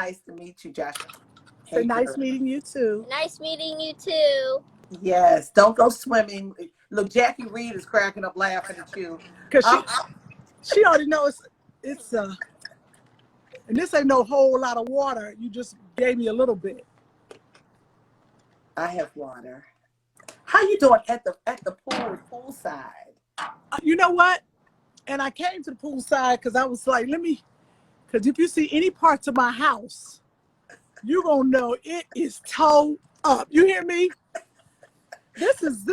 nice to meet you, Joshua. Hey, nice meeting you too. Nice meeting you too. Yes, don't go swimming. Look, Jackie Reed is cracking up laughing at you. Because she already knows it's and this ain't no whole lot of water. You just gave me a little bit. I have water. How you doing at the poolside? You know what? And I came to the poolside because I was like, because if you see any parts of my house, you're gonna know it is towed up. You hear me? This is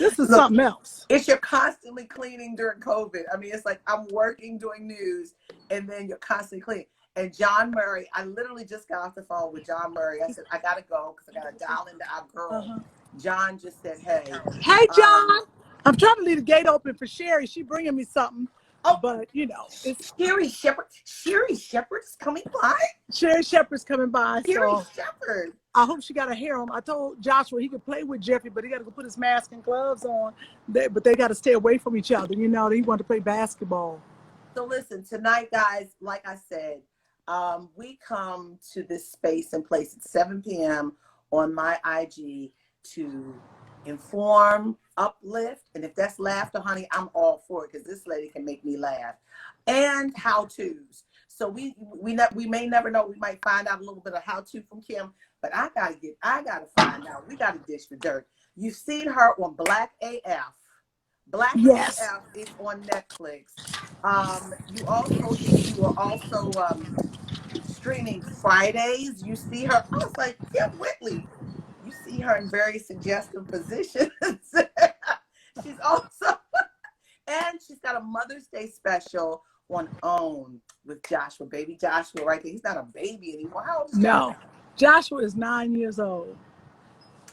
Look, something else. It's you're constantly cleaning during COVID. I mean, it's like I'm working doing news, and then you're constantly cleaning. And John Murray, I literally just got off the phone with John Murray. I said, I gotta go because I gotta dial into our girl. John just said, hey. Hey, John. I'm trying to leave the gate open for Sherry. She bringing me something. Oh, but you know, it's Sherry Shepherd. Sherry Shepherd's coming by. Sherry Shepherd's coming by. Sherry Shepherd. I hope she got a hair on. I told Joshua he could play with Jeffrey, but he got to go put his mask and gloves on. But they got to stay away from each other. You know, he wanted to play basketball. So listen, tonight, guys, like I said, we come to this space and place at 7 p.m. on my IG to inform, uplift, and if that's laughter, honey, I'm all for it because this lady can make me laugh, and how-tos. So we may never know. We might find out a little bit of how-to from Kim, but I gotta find out. We gotta dish the dirt. You've seen her on Black AF. Black AF is on Netflix. You are also streaming Fridays. You see her. I was like, Kim Whitley. You see her in very suggestive positions. She's also, and she's got a Mother's Day special on OWN with Joshua, baby Joshua, right there. He's not a baby anymore. How old is Joshua? Joshua is 9 years old.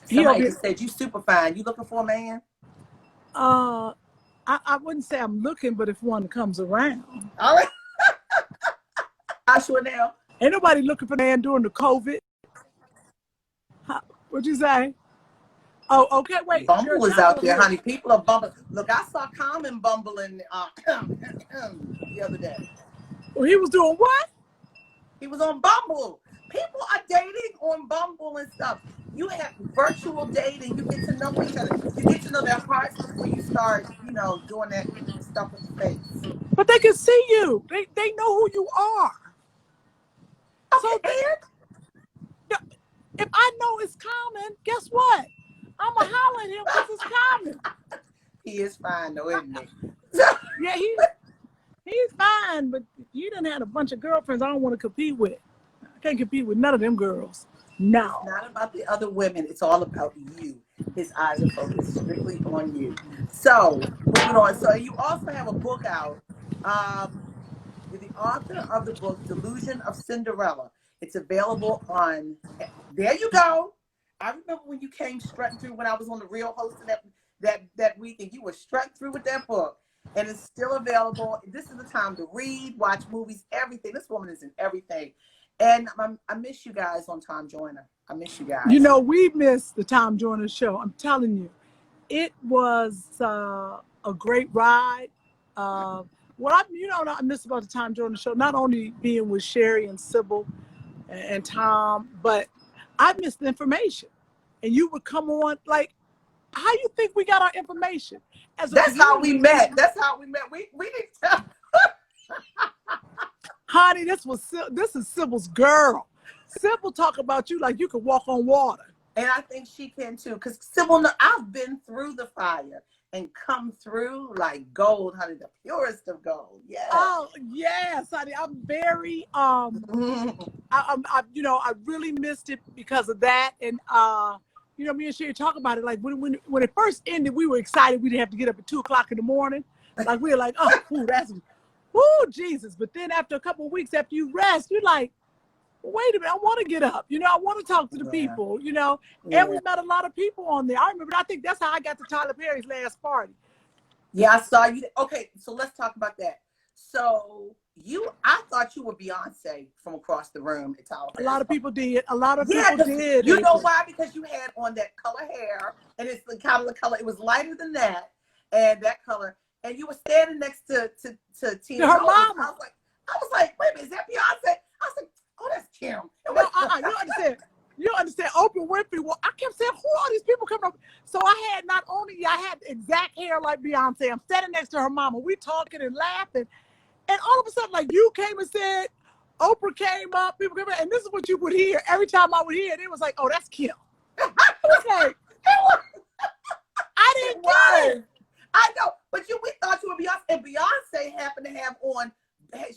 Somebody just said you super fine. You looking for a man? I wouldn't say I'm looking, but if one comes around. All right. Joshua now. Ain't nobody looking for a man during the COVID. What'd you say? Oh, okay, wait. Bumble is out there, honey. People are bumbling. Look, I saw Common bumbling the other day. Well, he was doing what? He was on Bumble. People are dating on Bumble and stuff. You have virtual dating. You get to know each other. You get to know their hearts before you start, doing that stuff with the face. But they can see you. They know who you are. Okay. So if I know it's Common, guess what? I'm going to holler at him because it's Common. He is fine, though, isn't he? Yeah, he's fine, but he done had a bunch of girlfriends I don't want to compete with. I can't compete with none of them girls. No. It's not about the other women. It's all about you. His eyes are focused strictly on you. So, moving on. So, you also have a book out. You're the author of the book, Delusion of Cinderella. It's available on, there you go. I remember when you came strutting through when I was on the Real hosting that week, and you were strutting through with that book. And it's still available. This is the time to read, watch movies, everything. This woman is in everything. And I miss you guys on Tom Joyner. I miss you guys. We missed the Tom Joyner show. I'm telling you. It was a great ride. What I miss about the Tom Joyner show, not only being with Sherry and Sybil and Tom, but I missed the information. And you would come on, like, how you think we got our information? That's how we met. That's how we met. We didn't tell. Honey, this is Sybil's girl. Sybil talk about you like you could walk on water. And I think she can too, because Sybil, I've been through the fire and come through like gold, honey, the purest of gold. Yeah. Oh yes, honey. I'm very I really missed it because of that. And me and Sherry talk about it. Like when it first ended, we were excited. We didn't have to get up at 2:00 in the morning. Like we were like, oh, Jesus. But then after a couple of weeks after you rest, you're like, wait a minute, I want to get up. I want to talk to the people, And we met a lot of people on there. I think that's how I got to Tyler Perry's last party. Yeah, I saw you. Okay, so let's talk about that. So I thought you were Beyonce from across the room at Tyler Perry. A lot of people did. A lot of people did. You know why? Because you had on that color hair, and it's the kind of the color. It was lighter than that, and that color. And you were standing next to Tina. Her mama. I was like, wait a minute, is that Beyonce? I was like, oh, that's Kim. No, you understand. You understand, Oprah Winfrey. Well, I kept saying, who are these people coming up? So I had I had exact hair like Beyonce. I'm standing next to her mama. We talking and laughing. And all of a sudden, like, you came and said, Oprah came up, people came up, and this is what you would hear. Every time I would hear it, it was like, oh, that's Kim. I was like, I didn't get it. I know, but we thought you were Beyonce, and Beyonce happened to have on,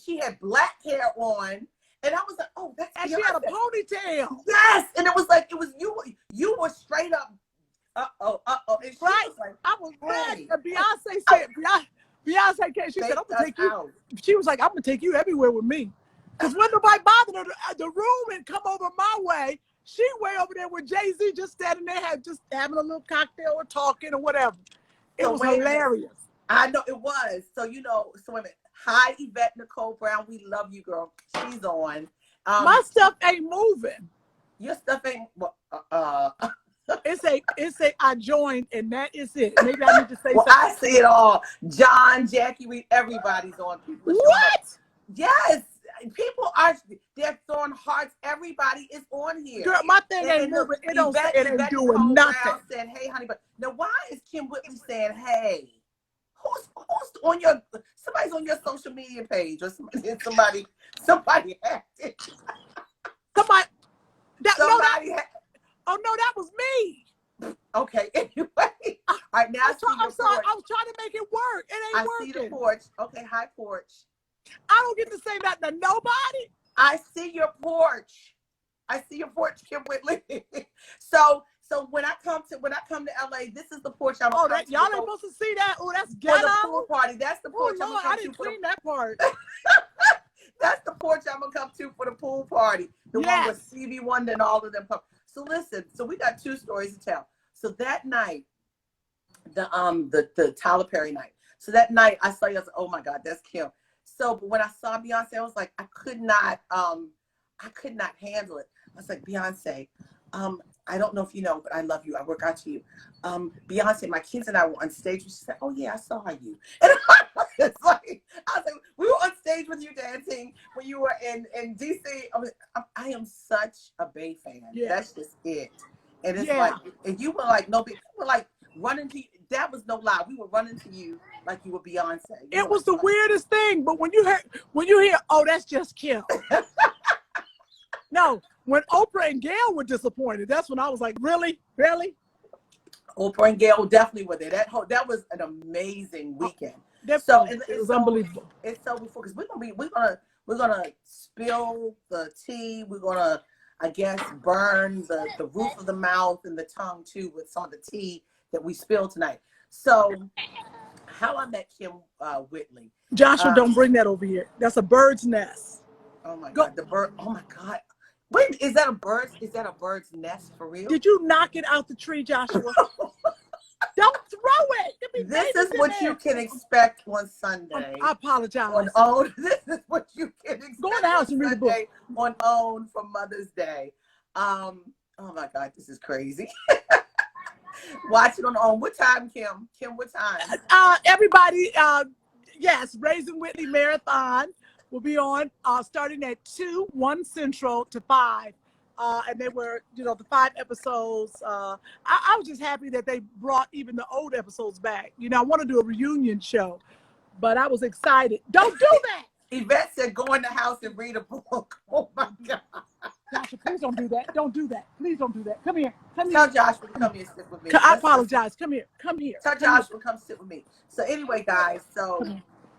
she had black hair on, and I was like, oh, that's And Beyonce. she had a ponytail. Yes, and it was like, it was you were straight up, uh-oh, and she Right. was like, I was hey. glad. And Beyonce said, Beyonce came, she said, I'm going to take you. Out. She was like, I'm going to take you everywhere with me. Because when nobody bothered her, the room had come over my way. She way over there with Jay-Z just standing there, just having a little cocktail or talking or whatever. It was hilarious. I know it was. So, so wait a minute. Hi, Yvette Nicole Brown. We love you, girl. She's on. My stuff ain't moving. Your stuff ain't, It's a I joined and that is it. Maybe I need to say something. I see it all. John, Jackie, everybody's on. People what? Yes. People they're throwing hearts. Everybody is on here. Girl, my thing ain't moving. It ain't doing nothing. Said, hey, honey, but now why is Kim Whitley saying, hey? Who's on somebody's on your social media page or somebody hacked it. Oh no, that was me. Okay, anyway. All right, now I'm sorry. I was trying to make it work. It ain't working. I see the porch. Okay, hi, porch. I don't get to say that to nobody. I see your porch. Kim Whitley. So when I come to LA, this is the porch I'm y'all ain't supposed to see that. Oh, that's ghetto. For the pool party. That's the porch. Oh, Lord, I didn't clean that part. That's the porch I'm gonna come to for the pool party. The one with Stevie Wonder and all of them. So listen, we got two stories to tell. So that night, the Tyler Perry night. So that night I saw you, I was like, oh my God, that's Kim. So but when I saw Beyonce, I was like, I could not handle it. I was like, Beyonce, I don't know if you know, but I love you. I work out to you. Beyonce, my kids and I were on stage. She said, oh yeah, I saw you. And I was like, we were on stage with you dancing when you were in DC. I am such a Bay fan. Yeah. That's just it. And it's like, and you were like, no, people were like running to you. That was no lie. We were running to you like you were Beyonce. It was the weirdest thing. But when you hear, oh, that's just Kim. No, when Oprah and Gail were disappointed, that's when I was like, really? Oprah and Gail definitely were there. That was an amazing weekend. It was unbelievable. It's so before because we're gonna spill the tea. We're gonna, I guess, burn the roof of the mouth and the tongue too with some of the tea that we spilled tonight. So, how I met Kim Whitley. Joshua, don't bring that over here. That's a bird's nest. Oh my God, the bird. Oh my God. Wait, is that a bird's nest for real? Did you knock it out the tree, Joshua? Don't throw it. This is what you can expect on Sunday. I apologize. On OWN, this is what you can expect. Go in the house and read the book. On OWN for Mother's Day. Oh my God, this is crazy. Watch it on OWN. What time, Kim? Kim, what time? Everybody, yes, Raising Whitley Marathon will be on starting at 1 Central to 5. And they were, the 5 episodes. I was just happy that they brought even the old episodes back. I want to do a reunion show, but I was excited. Don't do that. Yvette said, go in the house and read a book. Oh my God. Joshua, please don't do that. Don't do that. Please don't do that. Come here. Tell Joshua to come here and sit with me. I apologize. Come here. Tell Joshua to come sit with me. So anyway, guys,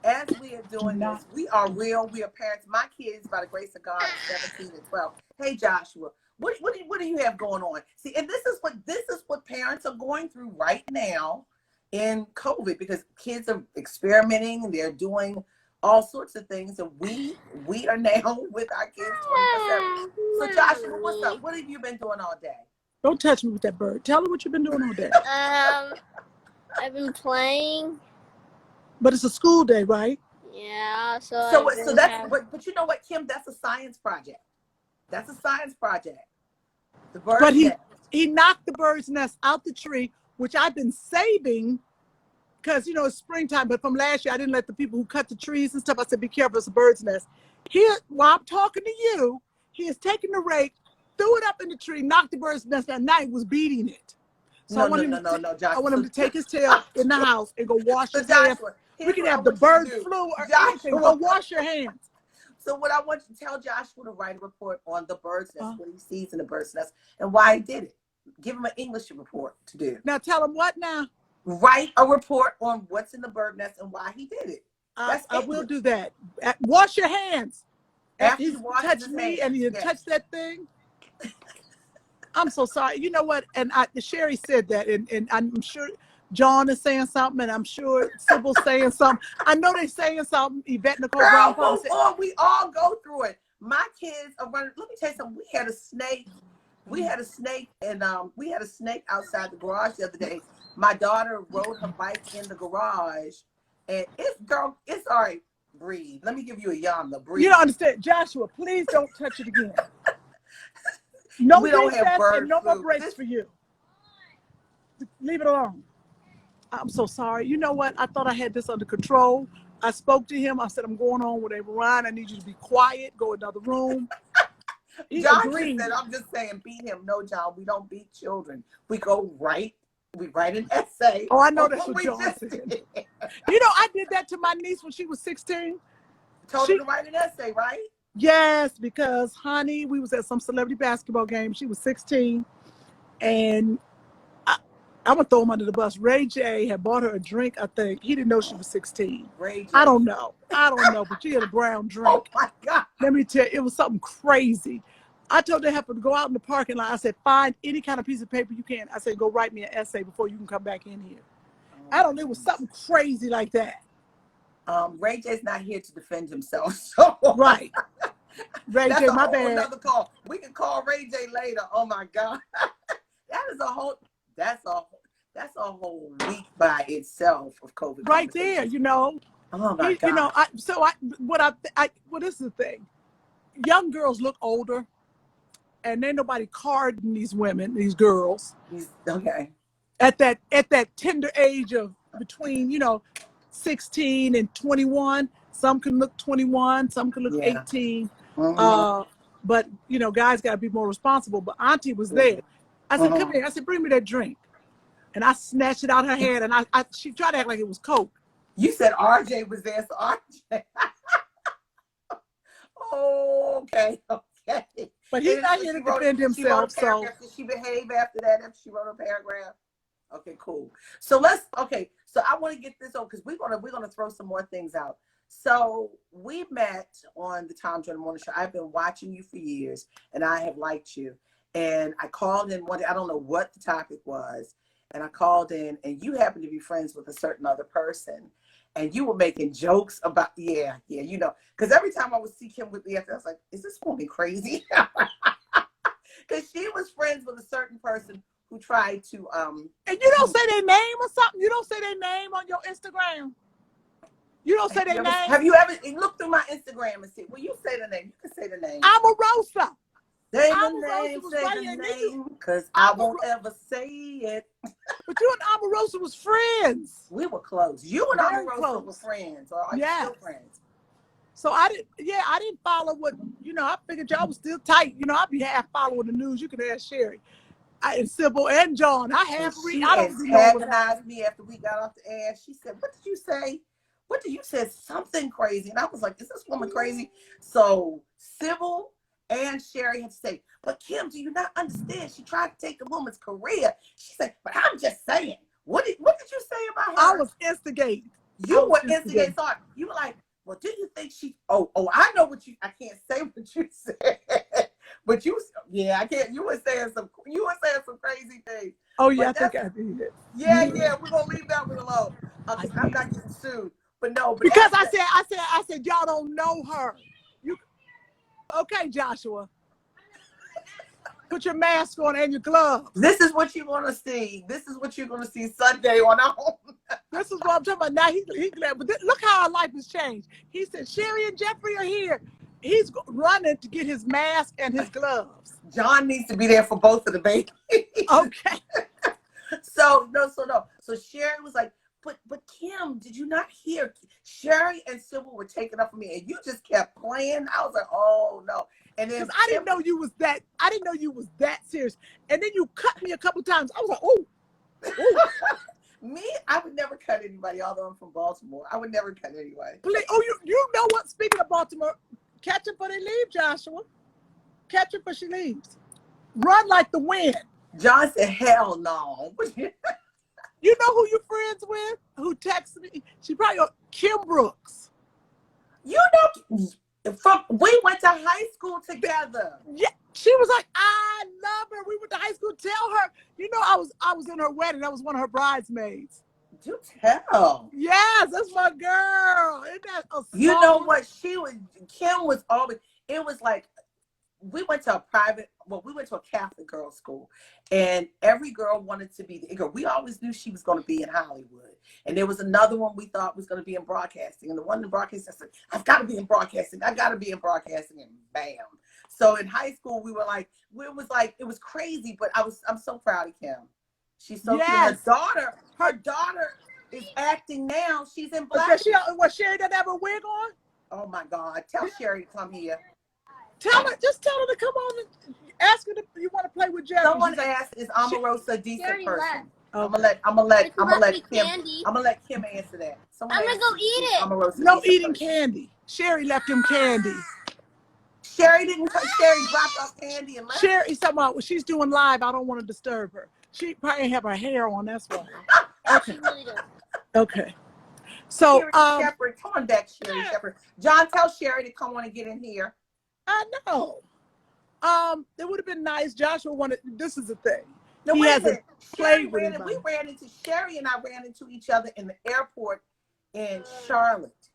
as we are doing this, we are real. We are parents. My kids, by the grace of God, are 17 and 12. Hey, Joshua, what do you have going on? See, and this is what parents are going through right now in COVID, because kids are experimenting and they're doing all sorts of things, and we are now with our kids 24/7. So, Joshua, what's up? What have you been doing all day? Don't touch me with that bird. Tell her what you've been doing all day. I've been playing. But it's a school day, right? Yeah. So that's but you know what, Kim? That's a science project. That's a science project. The bird. But he knocked the bird's nest out the tree, which I've been saving because it's springtime. But from last year, I didn't let the people who cut the trees and stuff. I said, be careful, it's a bird's nest. Here, while I'm talking to you, He has taken the rake, threw it up in the tree, knocked the bird's nest that night, was beating it. So I want him to take his tail in the house and go wash his hands. We can have the bird flu or anything. Go wash your hands. So what I want you to tell Joshua to write a report on the bird's nest, what he sees in the bird's nest, and why he did it. Give him an English report to do. Now tell him what now? Write a report on what's in the bird nest and why he did it. I will do that. Wash your hands. After he touched me and he touched that thing. I'm so sorry. You know what? And Sherry said that, and I'm sure John is saying something, and I'm sure Sybil's saying something. I know they're saying something. Yvette Nicole Brown. We all go through it. My kids are running. Let me tell you something. We had a snake. And we had a snake outside the garage the other day. My daughter rode her bike in the garage, and it's all right. Breathe. Let me give you a yamla. Breathe. You don't understand, Joshua. Please don't touch it again. No, we don't have bird and no more breaks for you. Leave it alone. I'm so sorry. You know what? I thought I had this under control. I spoke to him. I said, I'm going on with Ryan. I need you to be quiet. Go another room. John just said, I'm just saying, beat him. No, John, we don't beat children. We write an essay. Oh, I know that's what John said. You know, I did that to my niece when she was 16. Told her to write an essay, right? Yes, because honey, we was at some celebrity basketball game. She was 16, and I'm gonna throw him under the bus. Ray J had bought her a drink. I think he didn't know she was 16. Ray J. I don't know, but she had a brown drink. Oh my God! Let me tell you, it was something crazy. I told her to go out in the parking lot. I said, find any kind of piece of paper you can. I said, go write me an essay before you can come back in here. I don't know. It was something crazy like that. Ray J's not here to defend himself. So. Right. Ray J, my bad. Another call. We can call Ray J later. Oh my God. That's a whole week by itself of COVID. Right there, you know. Oh my God. You know, what is the thing? Young girls look older, and ain't nobody carding these women, these girls. Okay. At that tender age of between, 16 and 21. Some can look 21, some can look 18. Mm-hmm. But guys got to be more responsible. But Auntie was there. I said, come here. I said, bring me that drink. And I snatched it out of her hand, and she tried to act like it was Coke. You said RJ was there, so RJ. Okay. But he's not here to defend himself. So did she behave after that? After she wrote a paragraph? Okay, cool. So So I want to get this on because we're gonna throw some more things out. So we met on the Tom Jordan Morning Show. I've been watching you for years, and I have liked you. And I called in one day. I don't know what the topic was, and I called in, and you happened to be friends with a certain other person, and you were making jokes about because every time I would see Kim with the I was like, is this woman crazy? Because she was friends with a certain person who tried to and you don't say their name or something. You don't say their name on your Instagram. You don't say their name. Have you ever looked through my Instagram and see? Well, you say the name. You can say the name. Omarosa. Say the name, because I won't ever say it. But you and Omarosa was friends. We were close. You and Omarosa were friends. Or are you still friends? So I didn't follow what, I figured y'all was still tight. I'd be half following the news. You can ask Sherry. And Sybil and John. I antagonized me after we got off the air. She said, what did you say? You said something crazy. And I was like, is this woman crazy? So Sybil and Sherry had to say, but Kim, do you not understand? She tried to take the woman's career. She said, but I'm just saying. What did you say about her? I was instigating. You were instigating. So you were like, well, do you think she? Oh, I know what I can't say what you said. But I can't. You were saying some crazy things. Oh yeah, I think I did it. Yeah, we're gonna leave that one alone. Because I'm not getting sued. But no, because I said y'all don't know her. Okay, Joshua. Put your mask on and your gloves. This is what you're gonna see. This is what you're gonna see Sunday on our home. This is what I'm talking about. Now he glad, but look how our life has changed. He said Sherry and Jeffrey are here. He's running to get his mask and his gloves. John needs to be there for both of the babies. Okay. So Sherry was like, but Kim, did you not hear? Sherry and Sybil were taking up for me, and you just kept playing. I was like, oh no. And then Because I didn't know you was that. I didn't know you was that serious. And then you cut me a couple times. I was like, oh, me, I would never cut anybody, although I'm from Baltimore. I would never cut anybody. please. Oh, you know what? Speaking of Baltimore, catch her before they leave, Joshua. Catch her before she leaves. Run like the wind. John said, hell no. You know who you're friends with? Who texted me? She probably Kim Brooks. You know, we went to high school together. Yeah, she was like, I love her. We went to high school. Tell her, you know, I was in her wedding. I was one of her bridesmaids. Do tell. Yes, that's my girl. Isn't that a song? You know what? Kim was always, it was like, we went to a Catholic girls' school, and every girl wanted to be the girl. We always knew she was going to be in Hollywood. And there was another one we thought was going to be in broadcasting. And the one in broadcasting said, I've got to be in broadcasting. I got to be in broadcasting. And bam. So in high school, we were like, it was crazy, but I'm so proud of Kim. She's so cute. Her daughter is acting now. She's in Black. What, Sherry doesn't have a wig on? Oh my God. Tell Sherry to come here. Just tell her to come on and ask her if you want to play with Jerry. Someone asked, is Omarosa a decent person? Left. I'm gonna let Kim. Candy. I'm gonna let Kim answer that. I'm gonna go eat it. Omarosa No eating person. candy. Sherry left him candy. Sherry dropped off candy and left. Sherry's talking about when she's doing live. I don't want to disturb her. She probably have her hair on. That's why. Okay. Okay. So Sherry Shepherd, come on back, Sherry Shepherd. John, tell Sherry to come on and get in here. I know. It would have been nice. Joshua wanted. This is the thing. No, He wait a hasn't minute. played with anybody. Sherry and I ran into each other in the airport in Charlotte.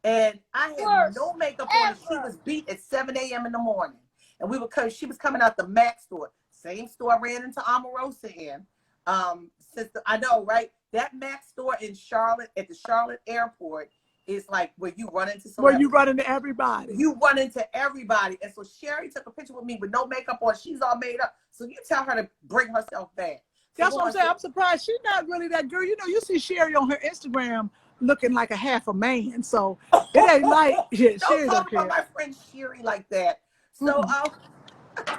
And I had no makeup on. And she was beat at 7 a.m. in the morning. And she was coming out the Mac store. Same store I ran into Omarosa in. I know, right? That Mac store in Charlotte, at the Charlotte airport, is like where you run into somebody. Where you run into everybody. You run into everybody. And so Sherry took a picture with me with no makeup on. She's all made up. So you tell her to bring herself back. That's what I'm saying. I'm surprised she's not really that girl. You know, you see Sherry on her Instagram looking like a half a man. So it ain't like Sherry don't talk about my friend Sherry like that. So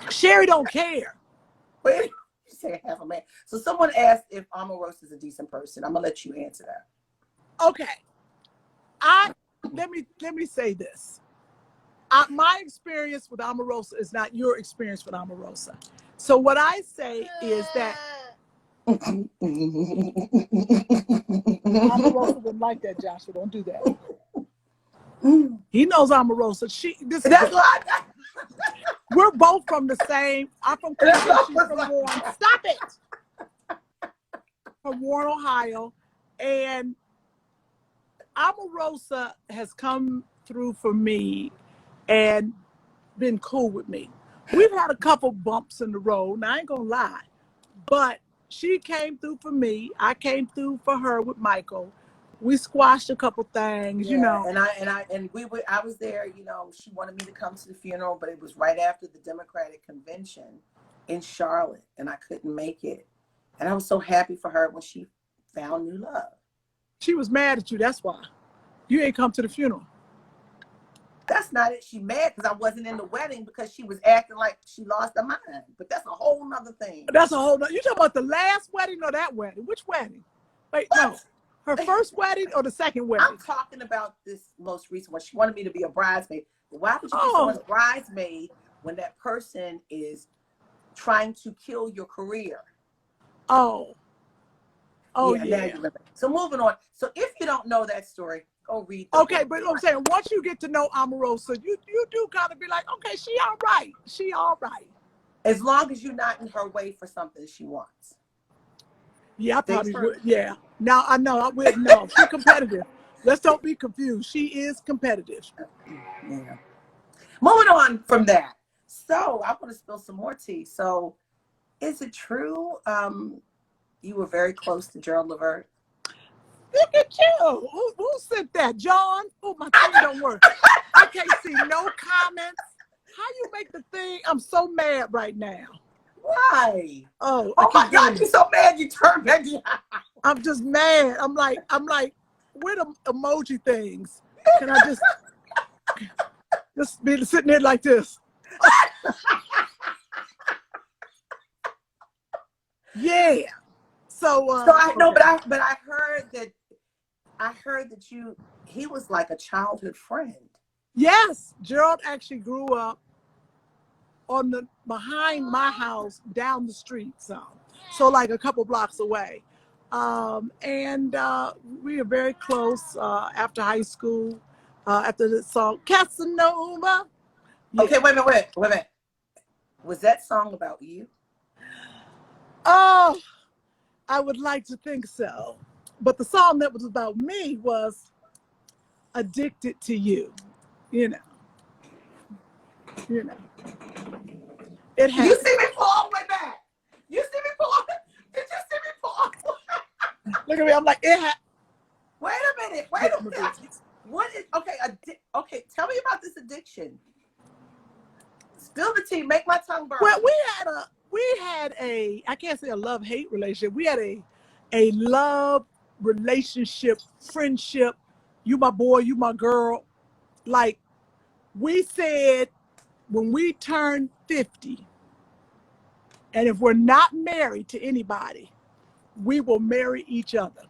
Sherry don't care. Wait, you say half a man. So someone asked if Omarosa is a decent person. I'm gonna let you answer that. Okay. Let me say this. My experience with Omarosa is not your experience with Omarosa. So what I say is that Omarosa wouldn't like that, Joshua. Don't do that. He knows Omarosa. That's why. We're both from the same. I'm from Cleveland. She's from Warren. Stop it. From Warren, Ohio, and Omarosa has come through for me and been cool with me. We've had a couple bumps in the road, and I ain't gonna lie, but she came through for me. I came through for her with Michael. We squashed a couple things, you know. I was there. You know, she wanted me to come to the funeral, but it was right after the Democratic convention in Charlotte, and I couldn't make it. And I was so happy for her when she found new love. She was mad at you. That's why you ain't come to the funeral. That's not it. She mad because I wasn't in the wedding because she was acting like she lost her mind. But that's a whole nother thing. That's a whole nother. You talking about the last wedding or that wedding? Which wedding? Wait, what? No. Her first wedding or the second wedding? I'm talking about this most recent one. She wanted me to be a bridesmaid. Why would you be someone's bridesmaid when that person is trying to kill your career? Oh, yeah. So moving on. So if you don't know that story, go read. Okay, but I'm saying once you get to know Omarosa, you do kind of be like, okay, she all right. She all right. As long as you're not in her way for something she wants. Yeah, I probably would. Yeah. Now I know I wouldn't know. She's competitive. Let's don't be confused. She is competitive. Yeah. Moving on from that. So I want to spill some more tea. So is it true you were very close to Gerald Levert? Look at you. Who said that? John? Oh, my thing don't work. I can't see no comments. How you make the thing? I'm so mad right now. Why? Oh my God, you're so mad you turned back. I'm just mad. I'm like, where the emoji things? Can I just be sitting there like this? Yeah. So I know, okay. but I heard that he was like a childhood friend. Yes, Gerald actually grew up behind my house down the street so like a couple blocks away. And we are very close after high school, after the song Casanova. Yeah. Okay, wait a minute. Was that song about you? Oh, I would like to think so. But the song that was about me was Addicted to You. You know. It You happened. see me fall way back. You see me fall. Did you see me fall? Look at me. I'm like, it happened. Wait a minute. What is okay? Tell me about this addiction. Spill the tea. Make my tongue burn. Well, we had a I can't say a love-hate relationship. We had a love relationship, friendship. You my boy, you my girl. Like we said when we turned 50, and if we're not married to anybody, we will marry each other.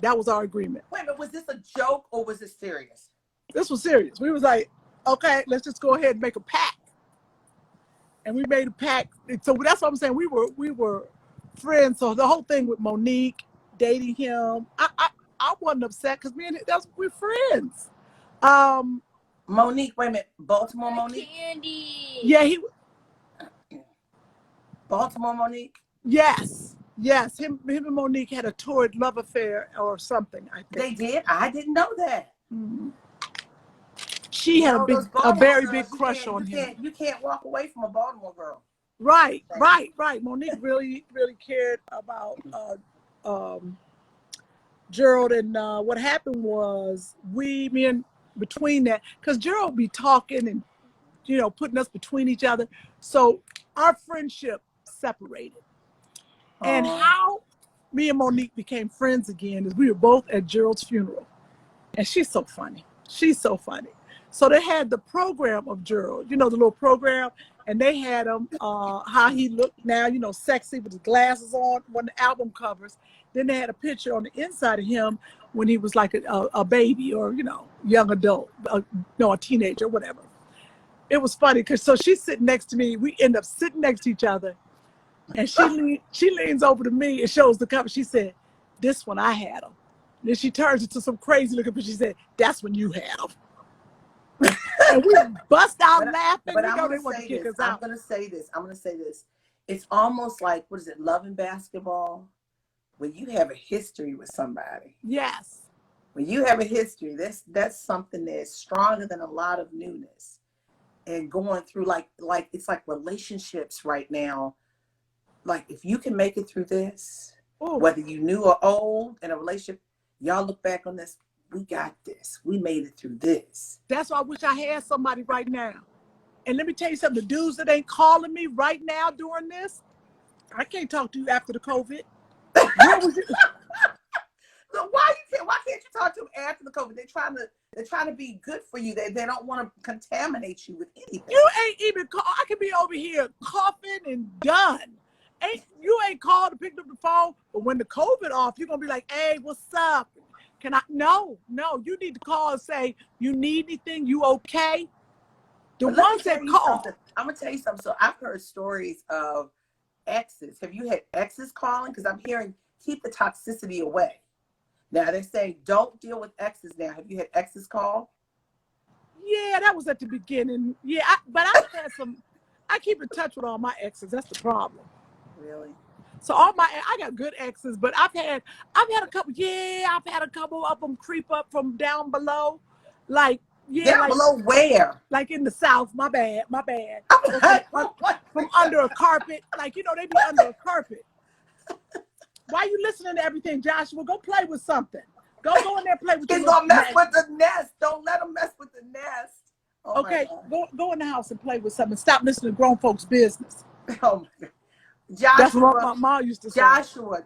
That was our agreement. Wait a minute, was this a joke or was this serious? This was serious. We was like, okay, let's just go ahead and make a pact. And we made a pact. So that's what I'm saying. We were friends. So the whole thing with Monique dating him, I wasn't upset because we're friends. Monique, wait a minute, Baltimore Monique? Candy. Yeah, Baltimore Monique? yes. Him and Monique had a torrid love affair or something, I think. They did? I didn't know that. Mm-hmm. She had a very big crush on him. You can't walk away from a Baltimore girl. Right. Monique really, really cared about Gerald, and what happened was between that, because Gerald would be talking and putting us between each other, so our friendship separated. And how me and Monique became friends again is we were both at Gerald's funeral, and she's so funny. So they had the program of Gerald, the little program, and they had him how he looked now, sexy with his glasses on, one of the album covers. Then they had a picture on the inside of him when he was like a baby or, young adult, a teenager, whatever. It was funny because she's sitting next to me. We end up sitting next to each other. And she leans over to me and shows the cover. She said, "This one I had him." Then she turns into some crazy looking picture. She said, "That's when you had him." And we bust out laughing. But I'm going to say this. It's almost like, what is it, Love and Basketball? When you have a history with somebody. Yes. When you have a history, that's something that's stronger than a lot of newness. And going through like it's like relationships right now. Like if you can make it through this, whether you new or old in a relationship, y'all look back on this, we got this. We made it through this. That's why I wish I had somebody right now. And let me tell you something, the dudes that ain't calling me right now during this, I can't talk to you after the COVID. Where was you? So why can't you talk to them after the COVID? They're trying to be good for you. They don't want to contaminate you with anything. You ain't even call. I could be over here coughing and done. You ain't called to pick up the phone, but when the COVID off, you're gonna be like, "Hey, what's up? Can I?" No, you need to call and say, "You need anything? You okay?" The ones that call. I'm gonna tell you something. So I've heard stories of exes. Have you had exes calling? Because I'm hearing keep the toxicity away. Now they're saying don't deal with exes now. Have you had exes call? Yeah, that was at the beginning. Yeah, but I've had some. I keep in touch with all my exes. That's the problem. Really? So I got good exes, but I've had a couple. Yeah, I've had a couple of them creep up from down below, like down below where? Like in the South. My bad. From under a carpet, like they be under a carpet. Why you listening to everything, Joshua? Go play with something. Go in there and play with. He's gonna mess with the nest. Don't let him mess with the nest. Oh, okay, go in the house and play with something. Stop listening to grown folks' business. Oh my God. That's what Joshua, my mom used to say. Joshua,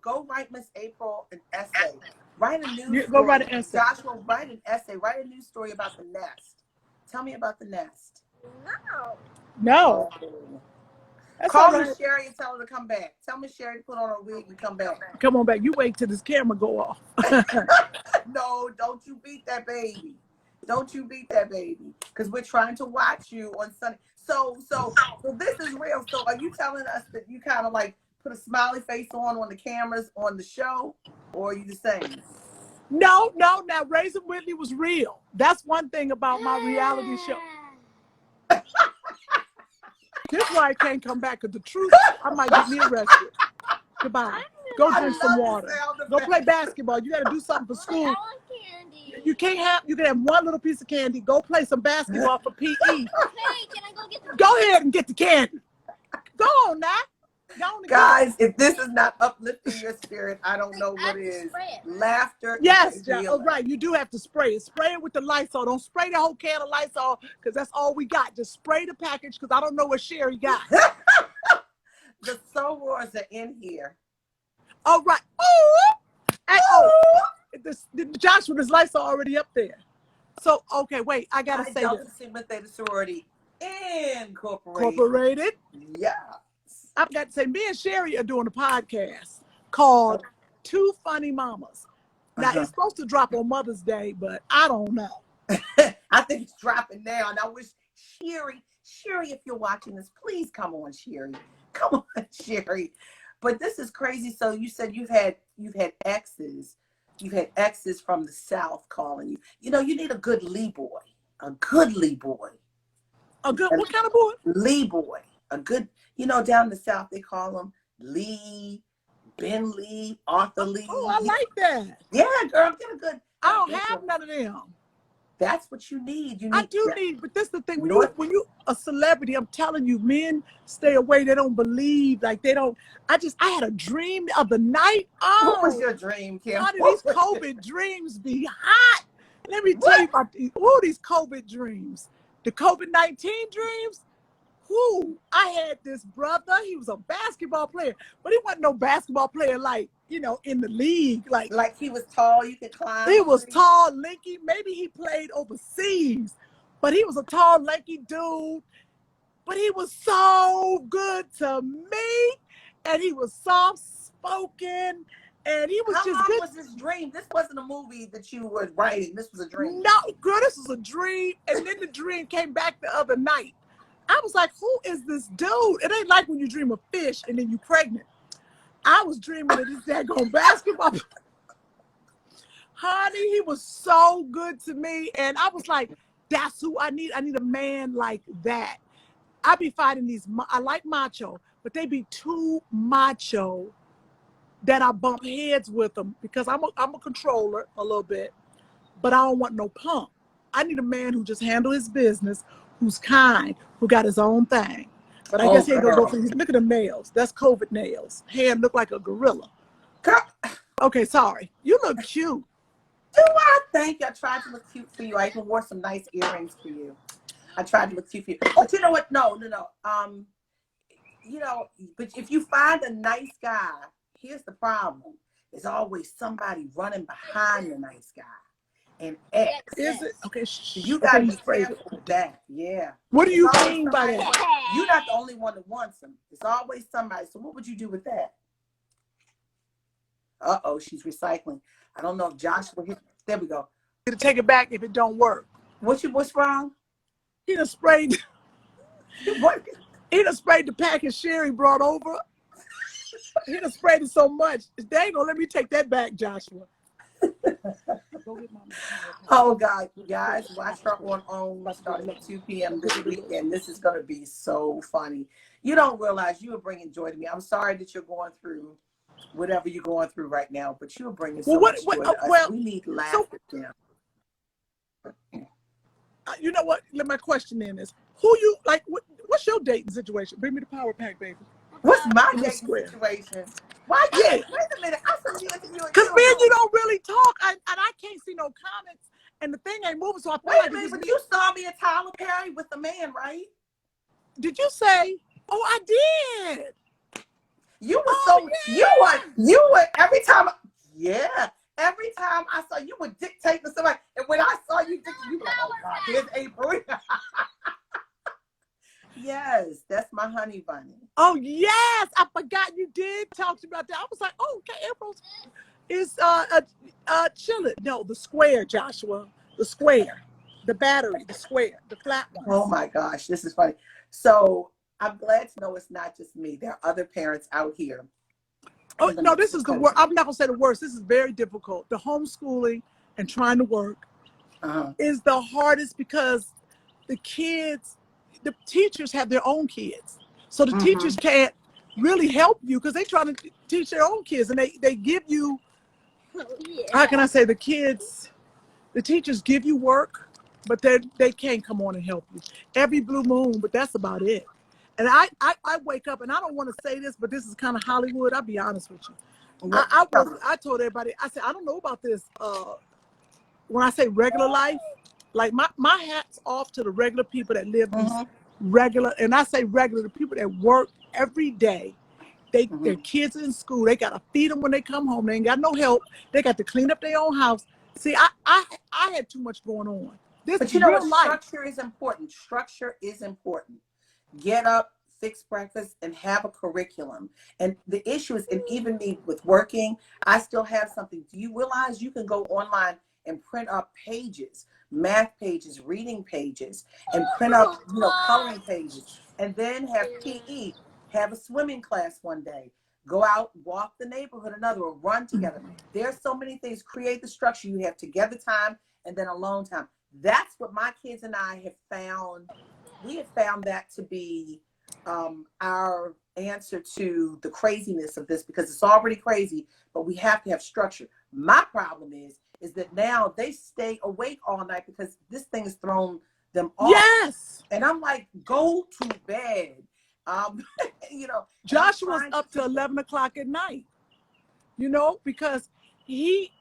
go write Miss April an essay. Write a news Go story. write an essay. Joshua, write an essay. Write a news story about the nest. Tell me about the nest. No. Oh. That's Call all right. Miss Sherry and tell her to come back. Tell Miss Sherry to put on her wig and come back. Come on back. You wait till this camera go off. No, don't you beat that baby. Don't you beat that baby. Because we're trying to watch you on Sunday. So this is real. So are you telling us that you kind of like put a smiley face on the cameras on the show? Or are you just saying? No. Now, Raising Whitney was real. That's one thing about my reality show. This is why I can't come back, because the truth, I might get me arrested. Goodbye. Go drink some water. Go play basketball. You got to do something for school. You can have one little piece of candy. Go play some basketball for PE. Hey, can I go get the Go ahead and get the candy. Go on now. Guys, if this is not uplifting your spirit, I don't know what is. Laughter. Yes, oh, right. You do have to spray it. Spray it with the Lysol. Don't spray the whole can of Lysol, because that's all we got. Just spray the package, because I don't know what Sherry got. The sorors are in here. All right. Oh, and Joshua, this Lysol already up there. So, okay, wait. I got to say this. Sigma Theta Sorority Incorporated. Yeah. I've got to say, me and Sherry are doing a podcast called Two Funny Mamas. Now, it's supposed to drop on Mother's Day, but I don't know. I think it's dropping now. And I wish Sherry, if you're watching this, please come on, Sherry. Come on, Sherry. But this is crazy. So you said you've had exes. You've had exes from the South calling you. You know, you need a good Lee boy. A good Lee boy. A good, what kind of boy? Lee boy. A good, you know, down in the South, they call him Lee, Ben Lee, Arthur Lee. Oh, I like that. Yeah, girl, get a good. I don't have none of them. That's what you need. I do need, but this is the thing. When you a celebrity, I'm telling you, men stay away. They don't believe, like they don't. I had a dream the other night. Oh, what was your dream, Kim? How did these COVID dreams be hot? Let me tell you about these COVID dreams. The COVID-19 dreams. I had this brother. He was a basketball player, but he wasn't no basketball player like, you know, in the league. Like he was tall, you could climb. He was tall, lanky. Maybe he played overseas, but he was a tall, lanky dude. But he was so good to me, and he was soft-spoken, and he was just good. How long was this dream? This wasn't a movie that you were writing. This was a dream. No, girl, this was a dream, and then the dream came back the other night. I was like, who is this dude? It ain't like when you dream of fish and then you pregnant. I was dreaming of this daggone basketball. Honey, he was so good to me. And I was like, that's who I need. I need a man like that. I be fighting these, I like macho, but they be too macho that I bump heads with them, because I'm a controller a little bit, but I don't want no punk. I need a man who just handle his business, who's kind, who got his own thing. But I guess he ain't gonna go for these. Look at the nails. That's COVID nails. Hand look like a gorilla. Girl. Okay, sorry. You look cute. Do I think I tried to look cute for you? I even wore some nice earrings for you. I tried to look cute for you. But you know what? No. You know, but if you find a nice guy, here's the problem. There's always somebody running behind the nice guy. And X. Is it? Okay. You gotta be careful with that. Yeah. What do you mean by that? You're not the only one that wants him. It's always somebody. So what would you do with that? Uh-oh, she's recycling. I don't know if Josh will hit. There we go. To take it back if it don't work. What's wrong? He done sprayed. What? He done sprayed the package Sherry brought over. He done sprayed it so much. They ain't gonna let me take that back, Joshua. Oh God, guys, watch her on OWN starting at 2 p.m. this weekend. This is going to be so funny. You don't realize you are bringing joy to me. I'm sorry that you're going through whatever you're going through right now, but you are bringing so much joy to us. We need laughter, Kim. You know what? My question then is, who you like? What's your dating situation? Bring me the power pack, baby. What's my dating situation? Why? Yeah. Wait a minute. I said you interviewing. Because me and you don't really talk, and I can't see no comments, and the thing ain't moving. So I feel wait like a minute. But you saw me at Tyler Perry with the man, right? Did you say? Oh, I did. You were Oh, you were every time. Yeah. Every time I saw you would dictate to somebody, and when I saw you dictate, you were like, "Oh God, here's April." Yes, that's my honey bunny. oh yes, I forgot you did talk to me about that. I was like, oh, okay, April's is chilling. No, the square, Joshua, the square, the battery, the square, the flat Oh ones. my gosh, this is funny. So I'm glad to know it's not just me. There are other parents out here Oh in the no, midst this of is the worst. COVID. I'm not gonna say the worst. This is very difficult. The homeschooling and trying to work Uh-huh. is the hardest because the kids, the teachers have their own kids. So the Mm-hmm. teachers can't really help you because they're trying to teach their own kids. And they give you, how can I say, the teachers give you work, but they can't come on and help you. Every blue moon, but that's about it. And I wake up, and I don't want to say this, but this is kind of Hollywood. I'll be honest with you. What? I told everybody, I said, I don't know about this. When I say regular life, like my hat's off to the regular people that live these Mm-hmm. regular, and I say regular, the people that work every day. Their Mm-hmm. kids in school, they gotta feed them when they come home. They ain't got no help. They got to clean up their own house. See, I had too much going on. This But you know what? real life. Structure is important. Structure is important. Get up, fix breakfast, and have a curriculum. And the issue is, and even me with working, I still have something. Do you realize you can go online and print up pages, math pages, reading pages, and print up, coloring pages, and then have PE, have a swimming class one day, go out, walk the neighborhood another, or run together. There's so many things. Create the structure. You have together time and then alone time. That's what my kids and I have found. We have found that to be our answer to the craziness of this, because it's already crazy, but we have to have structure. My problem is that now they stay awake all night because this thing has thrown them off. Yes. And I'm like, go to bed. Um, Joshua's up to 11 o'clock at night, because he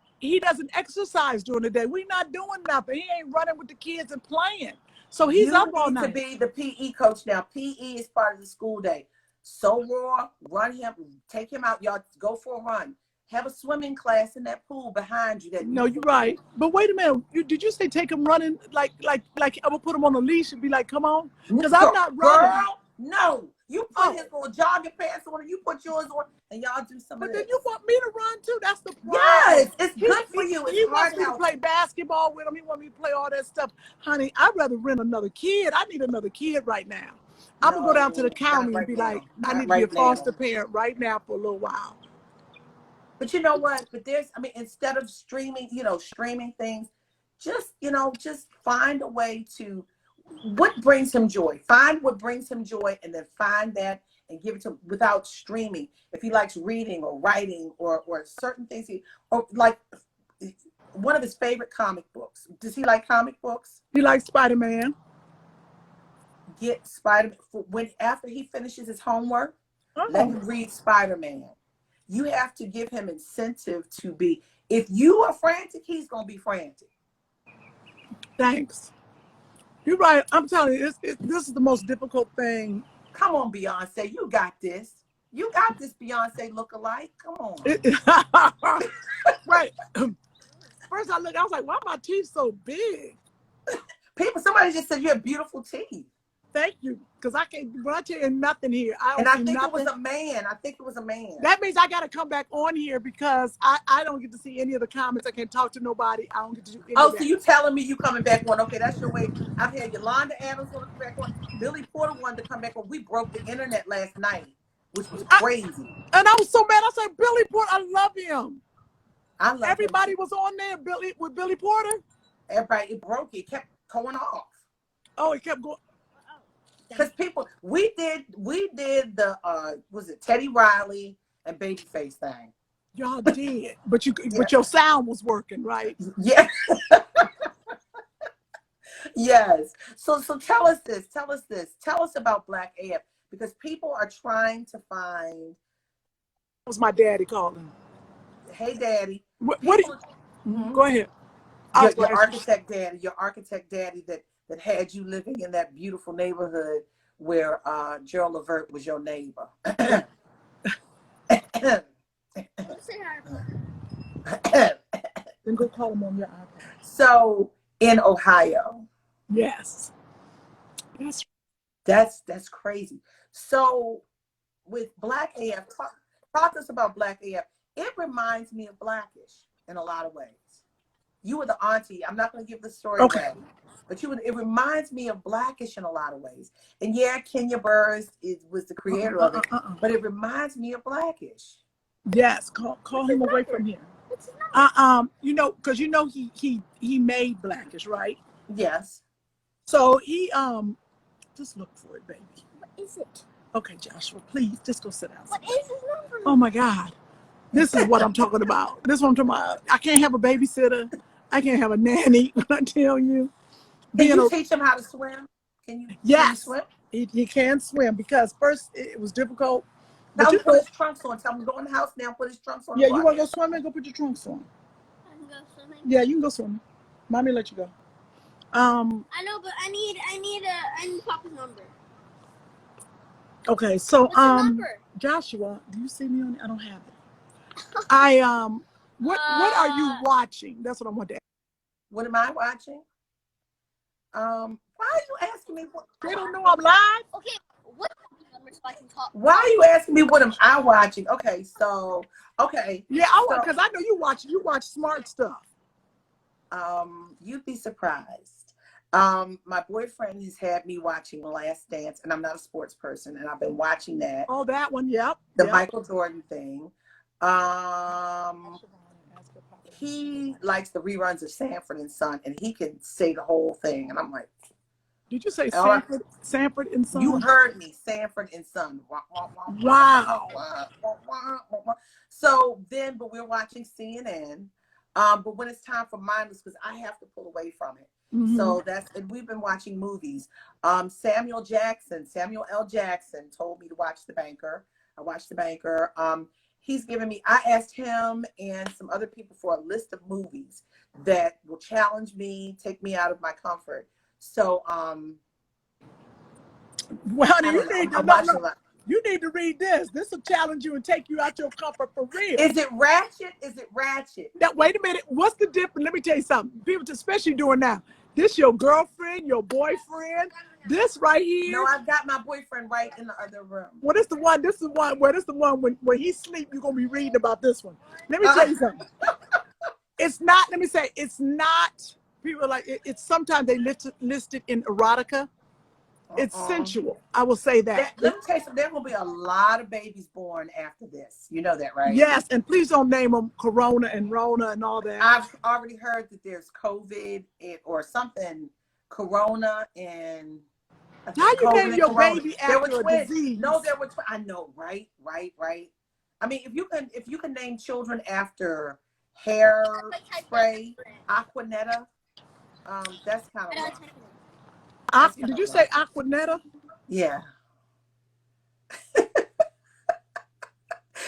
doesn't exercise during the day. We're not doing nothing. He ain't running with the kids and playing. So he's up all You need to night. be the PE coach now. PE is part of the school day. So raw, run him, take him out. Y'all go for a run. Have a swimming class in that pool behind you. No, you're right. But wait a minute. Did you say take him running? Like I'm gonna put him on a leash and be like, come on? Because I'm not running. Girl, no. You put his little jogging pants on, and you put yours on, and y'all do some of But this. then you want me to run too. That's the problem. Yes, it's good for you. He wants me to play basketball with him. He wants me to play all that stuff. Honey, I'd rather rent another kid. I need another kid right now. I'm going to go down to the county and be like, I need to be a foster parent right now for a little while. But you know what? But instead of streaming things, just find a way to, what brings him joy. Find what brings him joy, and then find that and give it to him without streaming. If he likes reading or writing or certain things, or like one of his favorite comic books. Does he like comic books? He likes Spider-Man. Get Spider-Man after he finishes his homework. Let him read Spider-Man. You have to give him incentive to be. If you are frantic, he's gonna be frantic. Thanks. You're right. I'm telling you, this is the most difficult thing. Come on, Beyonce, you got this. You got this, Beyonce lookalike. Come on. Right. First I was like, why are my teeth so big? Somebody just said you have beautiful teeth. Thank you, because I can't run in nothing here. I think it was a man. That means I got to come back on here because I don't get to see any of the comments. I can't talk to nobody. I don't get to do any of that. So you telling me you coming back on? Okay, that's your way. I've had Yolanda Adams want to come back on. Billy Porter wanted to come back on. We broke the internet last night, which was crazy. And I was so mad. I said, Billy Porter, I love him. I love Everybody him. Was on there with Billy Porter. Everybody, it broke. It kept going off. Oh, it kept going. Because we did the was it Teddy Riley and Babyface thing? Y'all did, but but your sound was working, right? Yeah. Yes. So tell us this. Tell us about Black AF, because people are trying to find. That was my daddy calling. Hey, Daddy. Go ahead. Your architect daddy that had you living in that beautiful neighborhood where Gerald Levert was your neighbor. go call them on your iPad. So in Ohio. Yes. That's That's crazy. So with Black AF, talk to us about Black AF. It reminds me of Blackish in a lot of ways. You were the auntie. I'm not going to give the story away, but it reminds me of Blackish in a lot of ways. And yeah, Kenya Burris was the creator of it, but it reminds me of Blackish. Yes, call him away from here. You know, because you know he made Blackish, right? Yes. So he just look for it, baby. What is it? Okay, Joshua, please just go sit down. What is his number? Oh my God. This is what I'm talking about. This is what I'm talking about. I can't have a babysitter. I can't have a nanny. When I tell you. Can you teach him how to swim? Yes. Can you swim? He can swim because first it was difficult. Tell him to put his trunks on. Tell him to go in the house now. Put his trunks on. Yeah, you want to go swimming? Go put your trunks on. I can go swimming. Yeah, you can go swimming. Mommy let you go. I know, but I need Papa's number. Okay, so What's the number? Joshua, do you see me on it? I don't have it. What are you watching? That's what I want to ask. What am I watching? Why are you asking me? They don't know I'm live. Okay, what's Papa's number so I can talk? Why are you asking me what am I watching? Okay, so yeah, because I know you watch smart stuff. You'd be surprised. My boyfriend has had me watching The Last Dance, and I'm not a sports person, and I've been watching that. Oh, that one, yep. The Michael Jordan thing. He likes the reruns of Sanford and Son, and he can say the whole thing, and I'm like, did you say Sanford and Son? You heard me, Sanford and Son. Wow. So then, but we're watching CNN. But when it's time for mindless, because I have to pull away from it. Mm-hmm. So and we've been watching movies. Samuel L. Jackson told me to watch The Banker. I watched The Banker. He's given me, I asked him and some other people for a list of movies that will challenge me, take me out of my comfort. So, well, you need to read this. This will challenge you and take you out your comfort for real. Is it ratchet? Now, wait a minute. What's the difference? Let me tell you something. People, especially doing now. This your girlfriend, your boyfriend. This right here. No, I've got my boyfriend right in the other room. Well, this is the one when he sleep, you're going to be reading about this one. Let me tell you something. It's not, people are like, it's sometimes they list it in erotica. It's sensual. I will say that. Let me tell you something. There will be a lot of babies born after this. You know that, right? Yes, and please don't name them Corona and Rona and all that. I've already heard that there's COVID or something, Corona and... How you name your baby after a disease? No, there were twins. I know, right? I mean, if you can name children after hair spray, Aquanetta, that's kind of... Did you say Aquanetta? Yeah.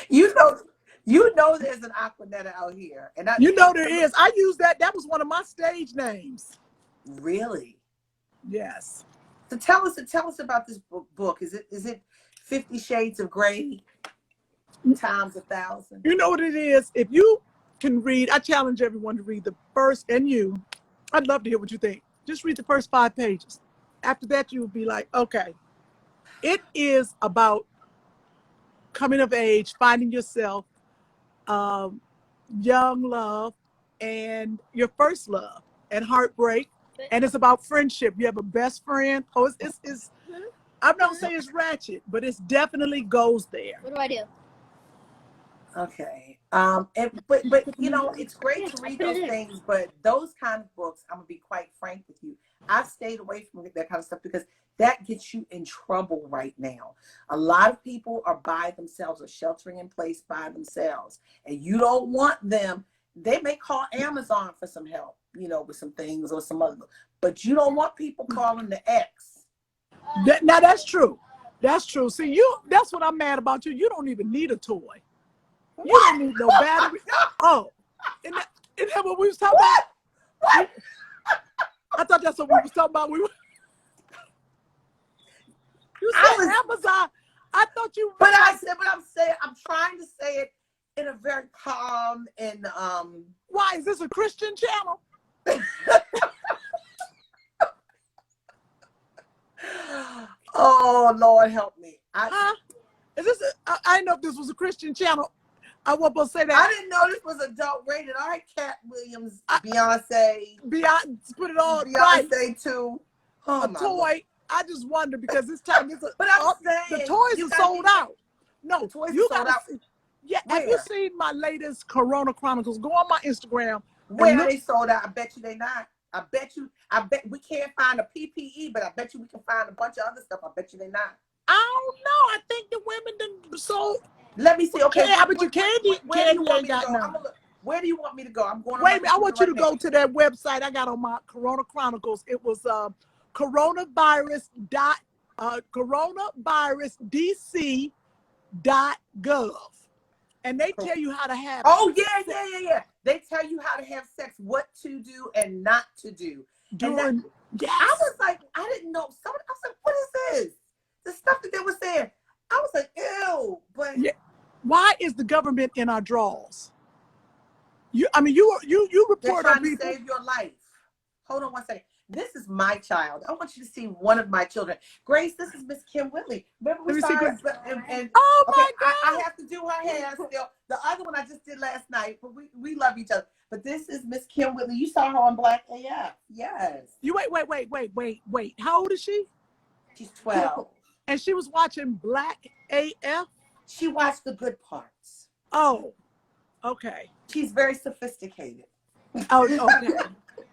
You know there's an Aquanetta out here. And there is. I use that. That was one of my stage names. Really? Yes. So tell us about this book. Is it 50 Shades of Grey times 1,000? You know what it is? If you can read, I challenge everyone to read the first, and I'd love to hear what you think. Just read the first 5 pages. After that, you will be like, okay. It is about coming of age, finding yourself, young love, and your first love, and heartbreak. And it's about friendship. You have a best friend. Oh, it's I'm not saying it's ratchet, but it definitely goes there. What do I do? Okay. But it's great to read those things, but those kind of books, I'm gonna be quite frank with you, I've stayed away from that kind of stuff because that gets you in trouble right now. A lot of people are by themselves or sheltering in place by themselves, and you don't want them. They may call Amazon for some help, with some things or some other, but you don't want people calling the ex. Now that's true. That's true. See, that's what I'm mad about you. You don't even need a toy. You don't need no battery. Oh, isn't that what we was talking about? What? I thought that's what we was talking about. You said Amazon. I thought you. But I'm trying to say it in a very calm and Why Is this a Christian channel? Oh, Lord, help me. Huh? Is this? I didn't know if this was a Christian channel. I wasn't supposed to say that. I didn't know this was adult rated. All right, Cat Williams, Beyonce. Put it on Beyonce right. too. Oh, A my toy. Lord. I just wonder because this time But I'm the saying toys you are gotta sold get- out. No, The toys you are sold gotta out. see. Yeah, Where? have you seen my latest Corona Chronicles? Go on my Instagram. Where look, they sold out? I bet you they not. I bet we can't find a PPE, but I bet you we can find a bunch of other stuff. I bet you they not. I don't know. I think the women done sold. Let me see. Okay, But you candy. Where do you want ain't me to got go? none. I'm gonna look. Where do you want me to go? I'm going. Wait a minute. I want you to go to that website I got on my Corona Chronicles. It was coronavirusdc.gov, and they tell you how to have. Oh yeah. They tell you how to have sex, what to do and not to do. During. Yes. I was like, I didn't know. I was like, what is this? The stuff that they were saying. I was like, ew. But yeah. Why is the government in our drawers? You report on people. They're trying to save your life. Hold on one second. This is my child. I want you to see one of my children. Grace, this is Miss Kim Whitley. Remember we saw her? Oh my God. I have to do her hair still. The other one I just did last night, but we love each other. But this is Miss Kim Whitley. You saw her on Black AF. Yes. You wait. How old is she? She's 12. And she was watching Black AF? She watched the good parts. Oh, okay. She's very sophisticated. Oh, okay.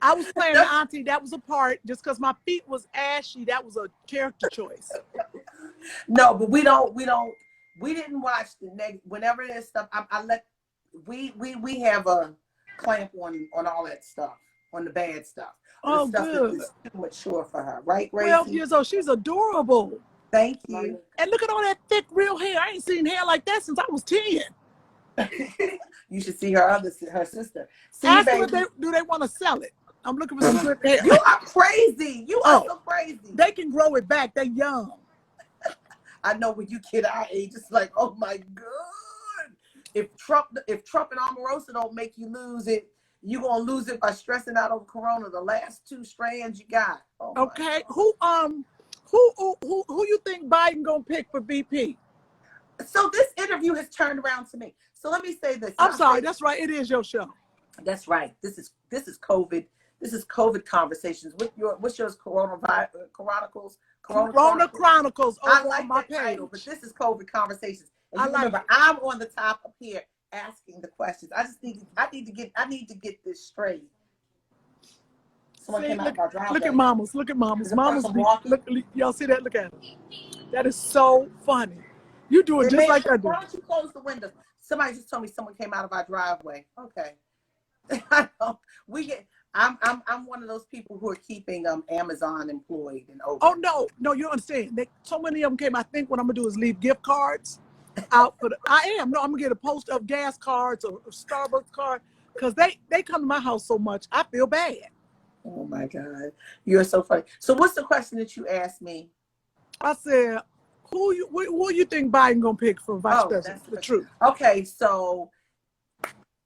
I was playing the auntie. That was a part. Just because my feet was ashy, that was a character choice. No, but we didn't watch the next. Whenever there's stuff, we have a clamp on all that stuff, on the bad stuff. Oh, the stuff good. That is too mature for her, right, Gracie? 12 years old. She's adorable. Thank you. And look at all that thick, real hair. I ain't seen hair like that since I was 10. You should see her sister. See, ask baby. them if do they want to sell it. I'm looking for some good hair. You are crazy. You are so crazy. They can grow it back. They're young. I know when you kid our age, it's like, oh my God. If Trump and Omarosa don't make you lose it, you're gonna lose it by stressing out over Corona. The last 2 strands you got. Oh okay. Who you think Biden gonna pick for VP? So this interview has turned around to me. So let me say this. I'm sorry. That's right. It is your show. That's right. This is COVID. This is COVID conversations. What's yours? Chronicles. Corona Chronicles. I like my that title, but this is COVID conversations. And remember, I'm on the top up here asking the questions. I need to get this straight. Someone came out of our driveway. Look at Mama's. Mama's. Look, y'all see that? Look at it. That is so funny. You do it just like I do. Why don't you close the windows? Somebody just told me someone came out of our driveway. Okay. I'm one of those people who are keeping Amazon employed and open. Oh no, you don't understand. So many of them came. I think what I'm gonna do is leave gift cards out for I'm gonna get a post of gas cards or Starbucks card because they come to my house so much. I feel bad. Oh my God, you're so funny. So what's the question that you asked me? I said, who you think Biden gonna pick for vice president? The truth. Okay, so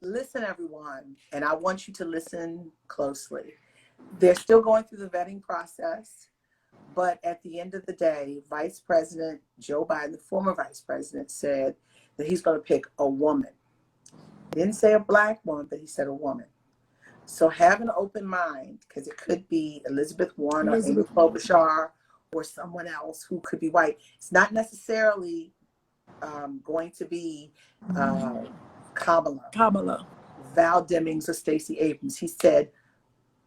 listen, everyone, and I want you to listen closely. They're still going through the vetting process, but at the end of the day, Vice President Joe Biden, the former vice president, said that he's going to pick a woman. He didn't say a Black woman, but he said a woman. So have an open mind, because it could be Elizabeth Warren or Amy Klobuchar or someone else who could be white. It's not necessarily going to be Kamala, Val Demings, or Stacey Abrams. He said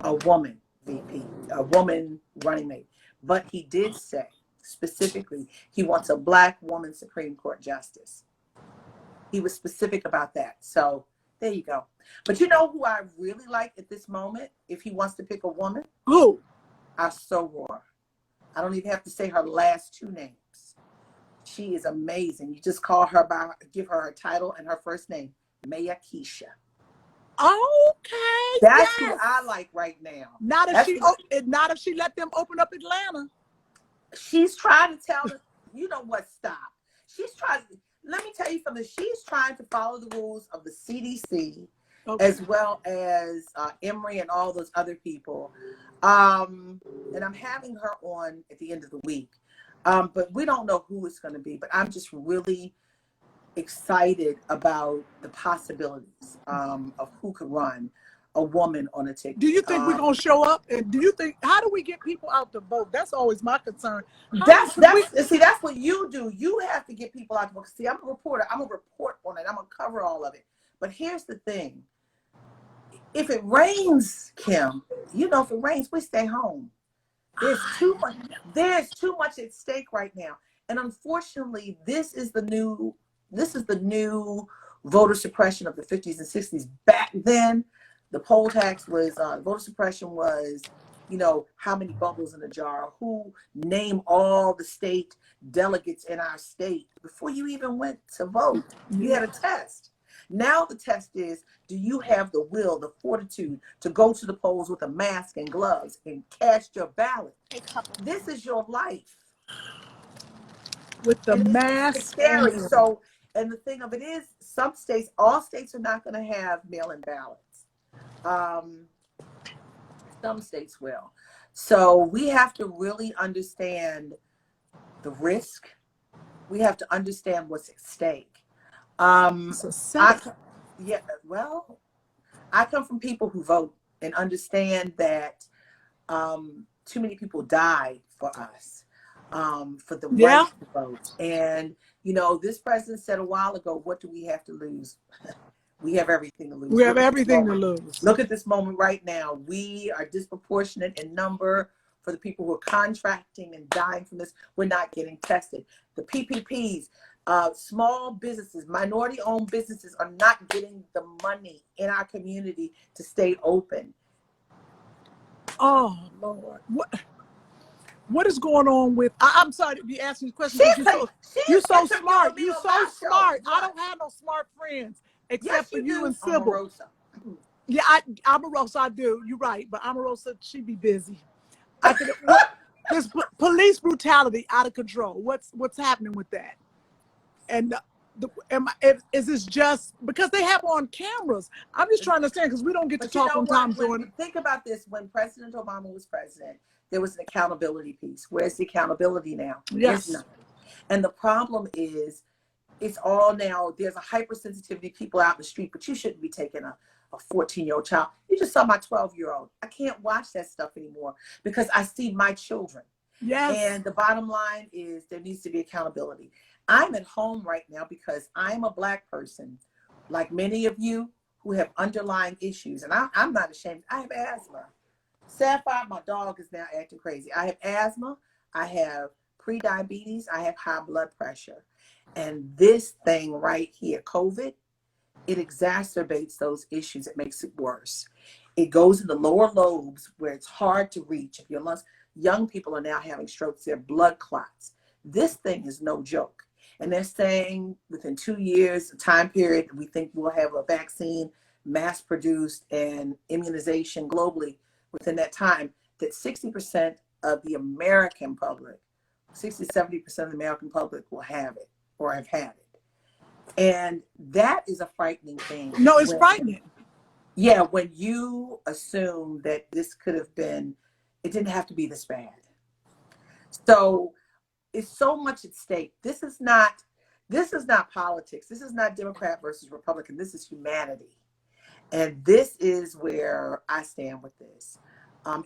a woman VP, a woman running mate. But he did say specifically he wants a Black woman Supreme Court justice. He was specific about that. So there you go. But you know who I really like at this moment, if he wants to pick a woman? Who? Our soror. I don't even have to say her last 2 names. She is amazing. You just call her give her title and her first name, Maya Keisha. Okay. That's who I like right now. Not if she let them open up Atlanta. She's trying to tell them, you know what, stop. She's trying, let me tell you something. She's trying to follow the rules of the CDC. Okay. as well as Emery and all those other people. And I'm having her on at the end of the week. But we don't know who it's going to be. But I'm just really excited about the possibilities of who could run a woman on a ticket. Do you think we're gonna show up? And do you think, how do we get people out to vote? That's always my concern. That's what you do. You have to get people out to vote. See, I'm a reporter. I'm gonna report on it. I'm gonna cover all of it. But here's the thing: if it rains, Kim, if it rains, we stay home. There's too much. There's too much at stake right now, and unfortunately, this is the new voter suppression of the 50s and 60s. Back then, the poll tax was voter suppression was, how many bubbles in a jar, who name all the state delegates in our state before you even went to vote. You had a test. Now the test is, do you have the will, the fortitude to go to the polls with a mask and gloves and cast your ballot? This is your life. With the And mask. it's scary. So, and the thing of it is, all states are not going to have mail-in ballots. Some states will. So we have to really understand the risk. We have to understand what's at stake. I come from people who vote and understand that too many people died for us, for the right to vote. And, this president said a while ago, what do we have to lose? We have everything to lose. We have everything to lose. Look at this moment right now. We are disproportionate in number for the people who are contracting and dying from this. We're not getting tested. The PPPs, small businesses, minority-owned businesses are not getting the money in our community to stay open. Oh, Lord. What is going on with, I'm sorry to be asking you questions. You're so smart. You're so smart. I don't have no smart friends except for you and Sybil. Yeah, Omarosa, I do. You're right. But Omarosa, she be busy. There's police brutality out of control. What's happening with that? And is this just because they have on cameras? I'm just trying to understand, because we don't get to talk on time. Think about this. When President Obama was president, there was an accountability piece. Where's the accountability now? Yes. There's none. And the problem is, it's all now, there's a hypersensitivity, people out in the street, but you shouldn't be taking a 14-year-old child. You just saw my 12-year-old. I can't watch that stuff anymore because I see my children. Yes. And the bottom line is, there needs to be accountability. I'm at home right now because I'm a Black person, like many of you, who have underlying issues. And I'm not ashamed. I have asthma. Sapphire, my dog, is now acting crazy. I have asthma. I have pre-diabetes. I have high blood pressure. And this thing right here, COVID, it exacerbates those issues. It makes it worse. It goes in the lower lobes where it's hard to reach. If your lungs, young people are now having strokes, they're blood clots. This thing is no joke. And they're saying within 2 years, a time period, we think we'll have a vaccine mass produced and immunization globally within that time, that 60% of the American public, 60-70% of the American public will have it or have had it. And that is a frightening thing. No, it's frightening. Yeah, when you assume that this could have been, it didn't have to be this bad. So it's so much at stake. This is not politics. This is not Democrat versus Republican. This is humanity. And this is where I stand with this.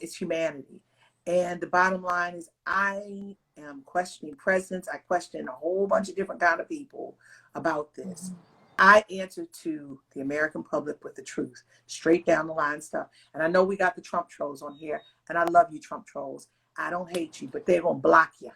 It's humanity. And the bottom line is, I am questioning presidents. I question a whole bunch of different kind of people about this. Mm-hmm. I answer to the American public with the truth, straight down the line stuff. And I know we got the Trump trolls on here, and I love you, Trump trolls. I don't hate you, but they're going to block you.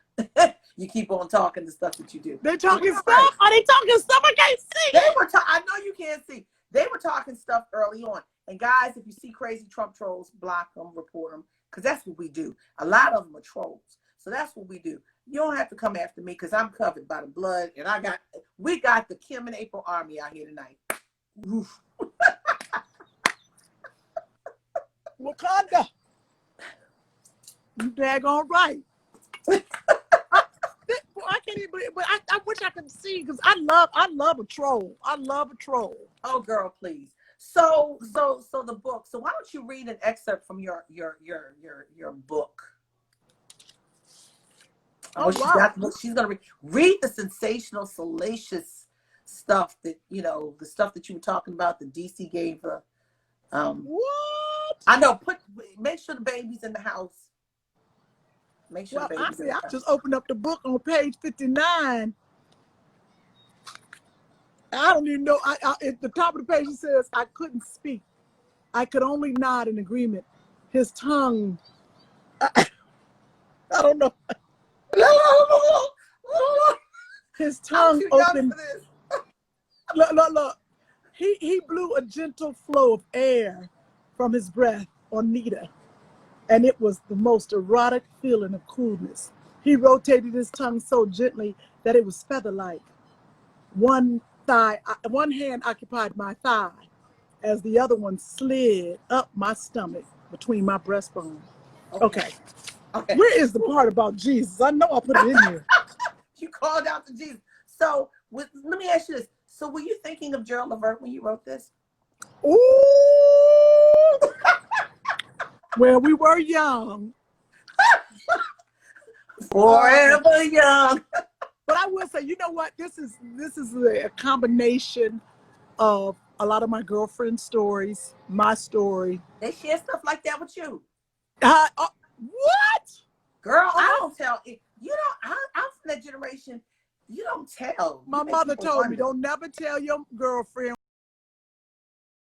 You keep on talking the stuff that you do. They're talking stuff? Right. Are they talking stuff? I can't see. I know you can't see. They were talking stuff early on. And guys, if you see crazy Trump trolls, block them, report them, because that's what we do. A lot of them are trolls. So that's what we do. You don't have to come after me because I'm covered by the blood. And we got the Kim and April army out here tonight. Wakanda. You daggone right. I can't even, but I wish I could see, because I love a troll. I love a troll. Oh, girl, please. So the book. So why don't you read an excerpt from your book? Oh, She wow. got the book. She's gonna read the sensational, salacious stuff that the stuff that you were talking about. The DC gave her. What? I know. Make sure the baby's in the house. Make sure Well, the I baby's in see. the I house. just opened up the book on page 59. I don't even know. At the top of the page, it says, I couldn't speak. I could only nod in agreement. His tongue, I don't know. His I'm tongue too young opened. for this. Look. He blew a gentle flow of air from his breath on Nita, and it was the most erotic feeling of coolness. He rotated his tongue so gently that it was feather-like. One hand occupied my thigh as the other one slid up my stomach between my breastbone. Okay. Where is the part about Jesus? I know I put it in here. You called out to Jesus. So let me ask you this. So were you thinking of Gerald Levert when you wrote this? Ooh. Well, we were young. Forever young. But I will say, you know what? This is a combination of a lot of my girlfriend's stories, my story. They share stuff like that with you. What? Girl, I don't tell. I'm from that generation. You don't tell. My mother told me, don't never tell your girlfriend